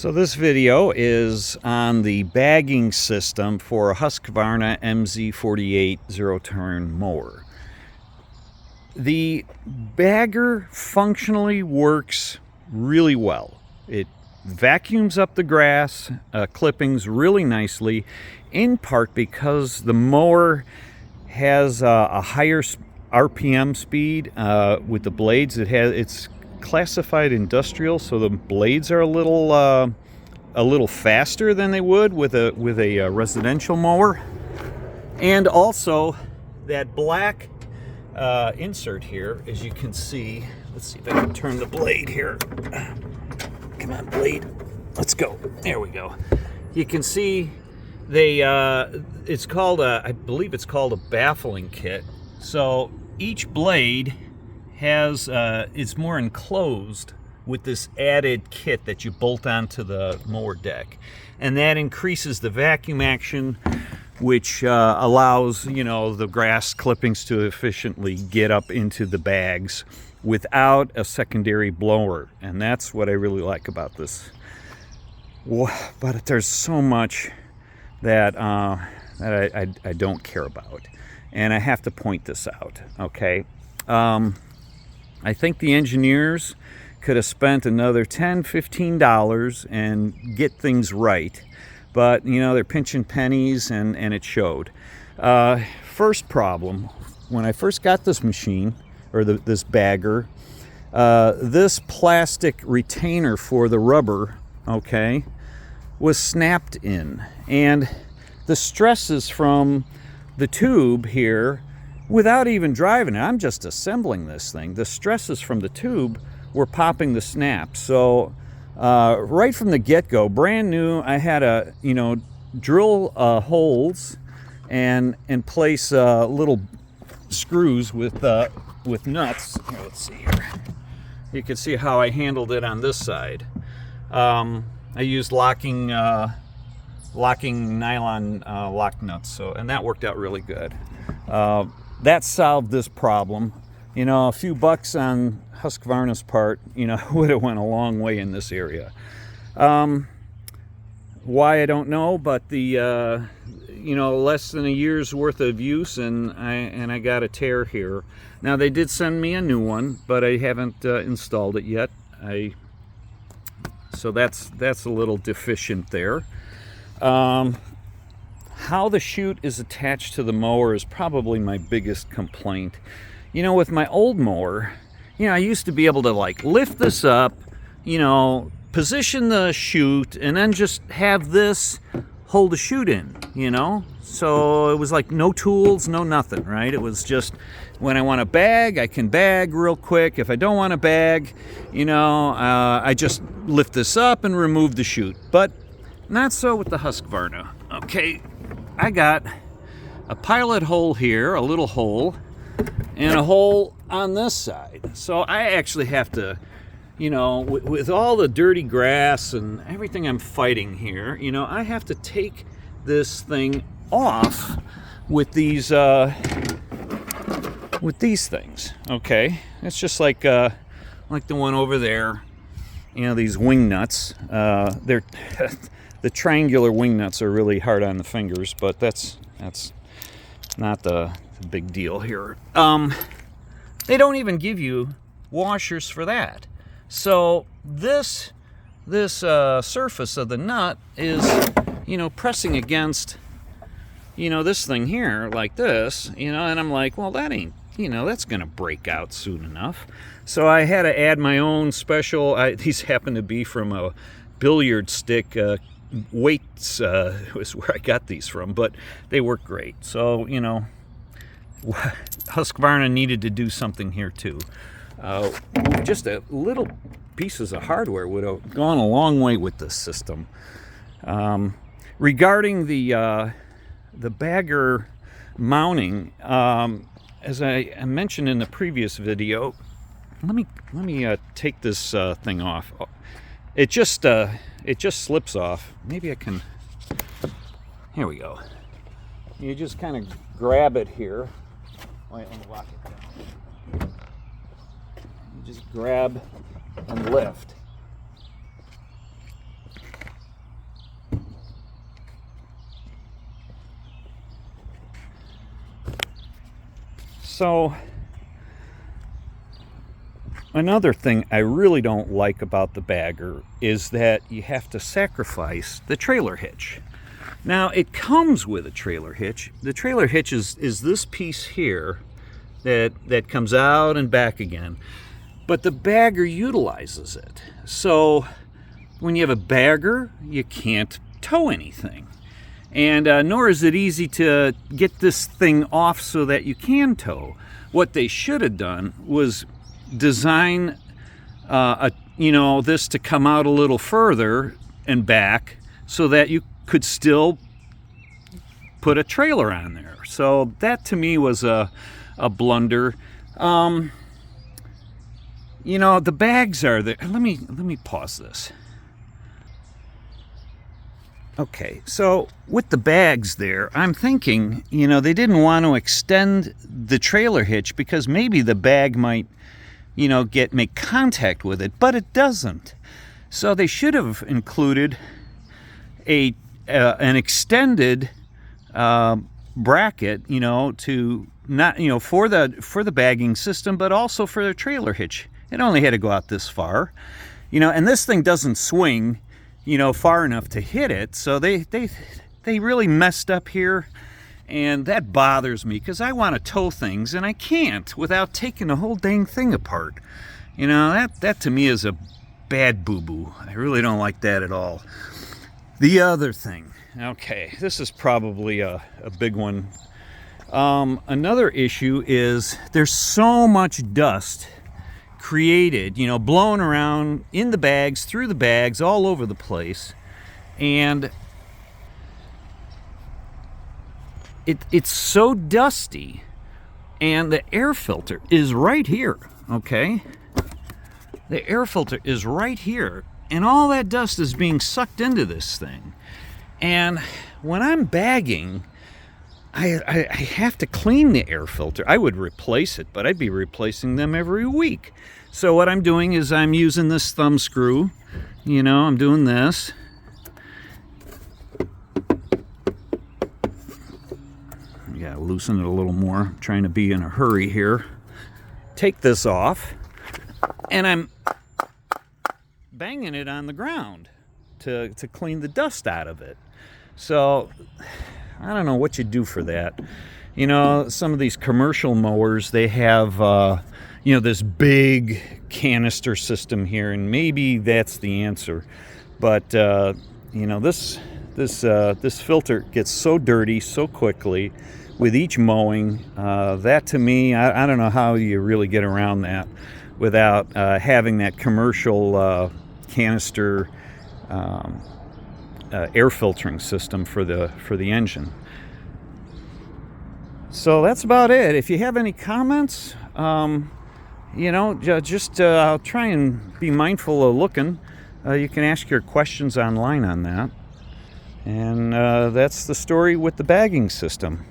So this video is on the bagging system for a Husqvarna MZ48 zero-turn mower. The bagger functionally works really well. It vacuums up the grass clippings really nicely, in part because the mower has a higher RPM speed with the blades. It's classified industrial, so the blades are a little faster than they would with a residential mower. And also that black insert here, as you can see. Let's see if I can turn the blade here. Come on, blade, let's go. There we go. You can see it's called I believe it's called a baffling kit. So each blade has it's more enclosed with this added kit that you bolt onto the mower deck, and that increases the vacuum action, which allows the grass clippings to efficiently get up into the bags without a secondary blower. And that's what I really like about this. But there's so much that I don't care about, and I have to point this out. Okay, I think the engineers could have spent another $10–15 and get things right, but they're pinching pennies, and it showed. First problem, when I first got this machine, or this bagger, this plastic retainer for the rubber, okay, was snapped in, and the stresses from the tube here, without even driving it, I'm just assembling this thing, the stresses from the tube were popping the snap. So right from the get-go, brand new, I had to drill holes and place little screws with nuts. Here, let's see here. You can see how I handled it on this side. I used locking nylon lock nuts, and that worked out really good. That solved this problem. A few bucks on Husqvarna's part, would have went a long way in this area. Why, I don't know, but the less than a year's worth of use, and I got a tear here. Now, they did send me a new one, but I haven't installed it yet. So that's a little deficient there. How the chute is attached to the mower is probably my biggest complaint. With my old mower, I used to be able to lift this up, position the chute, and then just have this hold the chute in, So it was like no tools, no nothing, right? It was just, when I want to bag, I can bag real quick. If I don't want to bag, I just lift this up and remove the chute. But not so with the Husqvarna. Okay, I got a pilot hole here, a little hole, and a hole on this side. So I actually have to, with all the dirty grass and everything I'm fighting here, I have to take this thing off with these things. Okay, it's just like the one over there. These wing nuts. They're the triangular wing nuts are really hard on the fingers, but that's not the big deal here. They don't even give you washers for that. So this surface of the nut is pressing against this thing here like this, and I'm like, well, that ain't, that's gonna break out soon enough. So I had to add my own special, these happen to be from a billiard stick weights, was where I got these from, but they work great. So Husqvarna needed to do something here too. Just a little pieces of hardware would have gone a long way with this system. Regarding the bagger mounting, as I mentioned in the previous video, let me take this thing off. It just slips off. Maybe I can. Here we go. You just kind of grab it here. Wait, let me lock it down. You just grab and lift. So another thing I really don't like about the bagger is that you have to sacrifice the trailer hitch. Now, it comes with a trailer hitch. The trailer hitch is this piece here that comes out and back again. But the bagger utilizes it. So when you have a bagger, you can't tow anything. And nor is it easy to get this thing off so that you can tow. What they should have done was design this to come out a little further and back so that you could still put a trailer on there. So that to me was a blunder. The bags are there. Let me pause this. Okay, so with the bags there, I'm thinking, they didn't want to extend the trailer hitch because maybe the bag might, make contact with it, but it doesn't. So they should have included an extended bracket, to not, for the bagging system, but also for the trailer hitch. It only had to go out this far, and this thing doesn't swing, far enough to hit it. So they really messed up here, and that bothers me because I want to tow things and I can't without taking the whole dang thing apart. That to me is a bad boo-boo. I really don't like that at all. The other thing, okay, this is probably a big one. Another issue is there's so much dust created, blown around in the bags, through the bags, all over the place. And it's so dusty, and the air filter is right here, okay? The air filter is right here, and all that dust is being sucked into this thing. And when I'm bagging, I have to clean the air filter. I would replace it, but I'd be replacing them every week. So what I'm doing is I'm using this thumb screw. I'm doing this. You gotta loosen it a little more. I'm trying to be in a hurry here. Take this off, and I'm banging it on the ground to clean the dust out of it. So I don't know what you do for that. Some of these commercial mowers, they have this big canister system here, and maybe that's the answer. But this filter gets so dirty so quickly with each mowing. That to me, I don't know how you really get around that without having that commercial canister air filtering system for the engine. So that's about it. If you have any comments, I'll try and be mindful of looking. You can ask your questions online on that. And that's the story with the bagging system.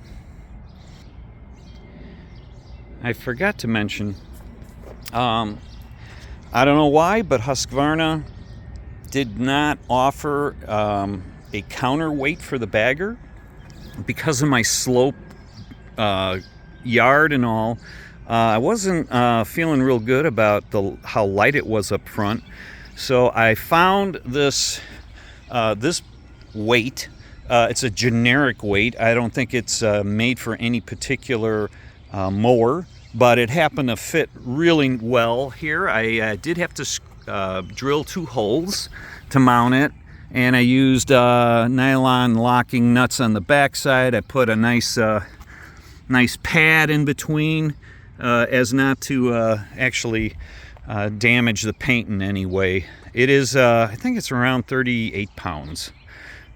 I forgot to mention, I don't know why, but Husqvarna did not offer a counterweight for the bagger. Because of my slope yard and all, I wasn't feeling real good about how light it was up front. So I found this weight. It's a generic weight. I don't think it's made for any particular mower, but it happened to fit really well here. I did have to drill 2 holes to mount it, and I used nylon locking nuts on the backside. I put a nice pad in between as not to actually damage the paint in any way. It is, I think it's around 38 pounds.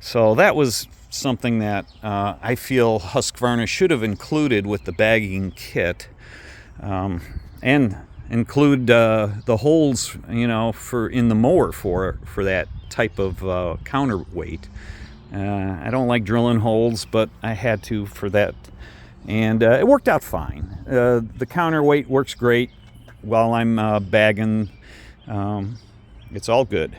So that was something that I feel Husqvarna should have included with the bagging kit, and include the holes, for in the mower for that type of counterweight. I don't like drilling holes, but I had to for that, and it worked out fine. The counterweight works great while I'm bagging. It's all good.